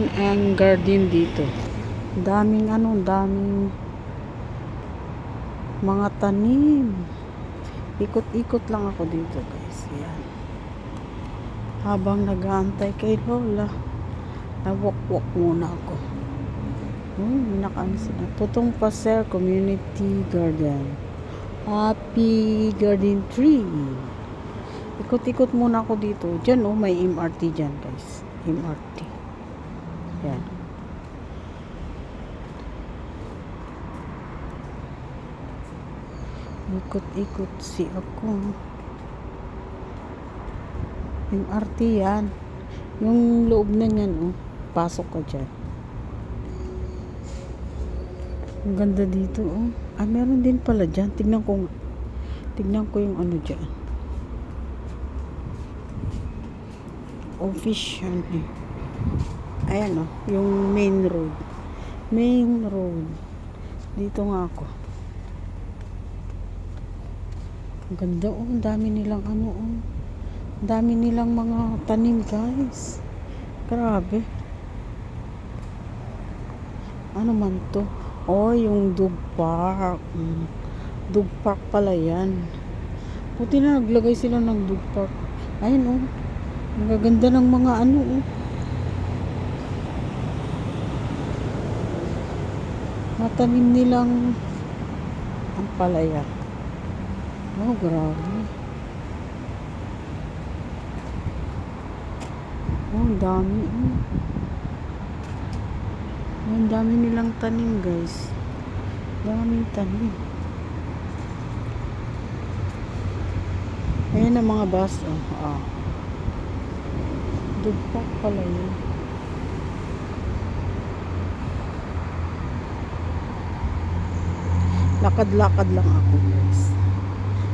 naman ang garden dito. Daming daming mga tanim. Ikot-ikot lang ako dito, guys. Yan. Habang nag-aantay kay Lola, nawak-wak muna ako. Nakaan sila. Putong Paser Community Garden. Happy Garden Tree. Ikot-ikot muna ako dito. Diyan, may MRT dyan, guys. MRT. Yan. Ikot-ikot si ako. MRT yan. Yung loob na yan, pasok ka dyan. Ang ganda dito, meron din pala dyan. Tignan ko yung dyan. Office yan, Ayan, yung main road. Main road. Dito nga ako. Ang ganda, ang dami nilang ang dami nilang mga tanim, guys. Grabe. Ano man to? Yung Dog Park. Dog Park pala yan. Buti na naglagay sila ng Dog Park. Ayun, ang gaganda ng mga matanim nilang ang palaya. Grabe. Ang dami. Ang dami nilang tanim, guys. Daming tanim. Ayan ang mga bus, Dugpak pala yun. Lakad-lakad lang ako, guys.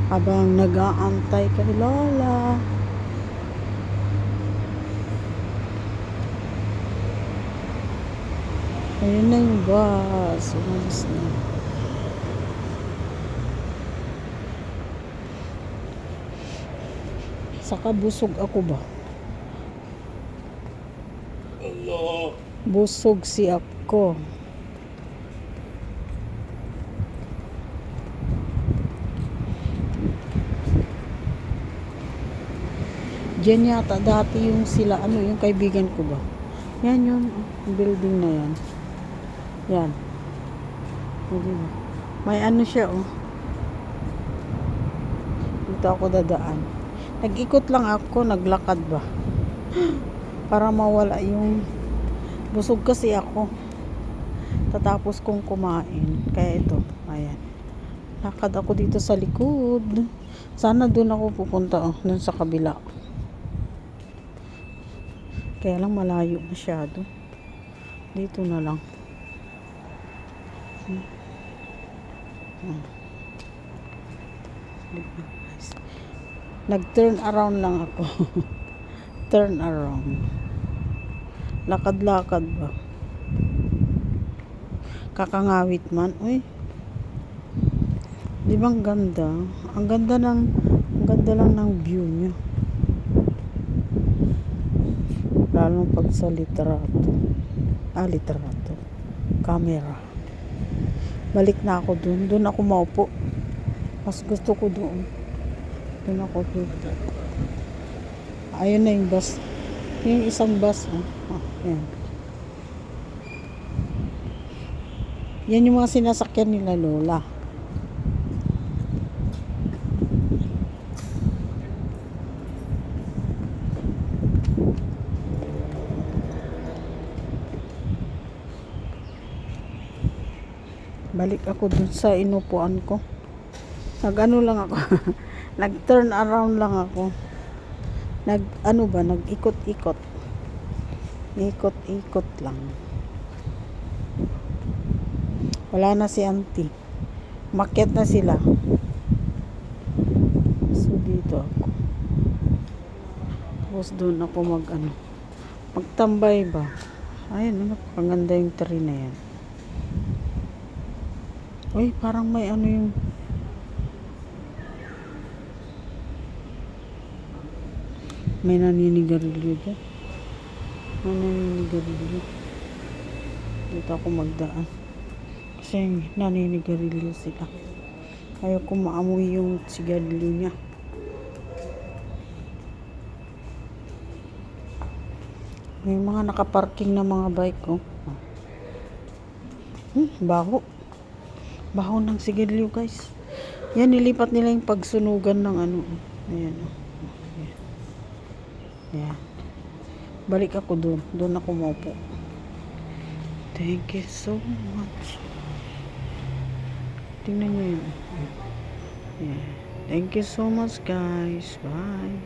Habang nag-aantay kay Lola. Ayun na yung bus. Umalis na. Saka busog ako ba? Allah. Busog si ako. Diyan yata dati yung sila, yung kaibigan ko ba? Yan yung building na yan. Yan. May siya, Dito ako dadaan. Nag-ikot lang ako, naglakad ba? Para mawala yung busog kasi ako. Tatapos kong kumain. Kaya ito, ayan. Lakad ako dito sa likod. Sana doon ako pupunta, doon sa kabila. Kaya lang malayo masyado. Dito na lang. Nag-turn around lang ako. Turn around. Lakad-lakad ba? Kakangawit man. Di ba ang ganda? Ang ganda lang ng view niya. Lalo pag sa litrato. Litrato. Camera. Balik na ako dun. Dun ako maupo. Mas gusto ko doon. Dun ako dito. Ayun na yung bus. Yung isang bus. Yan. Yan yung mga sinasakyan nila Lola. Balik ako dun sa inupuan ko. Lang ako. Nag-turn around lang ako. Nag-ikot-ikot. Ikot-ikot lang. Wala na si auntie. Makyat na sila. So, dito ako. Tapos doon ako magtambay ba? Ayun, panganda yung tree na yan. Parang may yung may naninigarilyo dyan. Naninigarilyo. Dito ako magdaan. Kasi naninigarilyo sila. Ayaw ko maamoy yung sigarilyo niya. May mga nakaparking na mga bike, oh. Baho. Baho ng sigarilyo, guys. Yan, nilipat nila yung pagsunugan ng ano. Ayan, oh. Ayan. Ayan. Balik ako doon. Doon ako maupo. Thank you so much. Tingnan nyo yun. Yeah. Thank you so much, guys. Bye.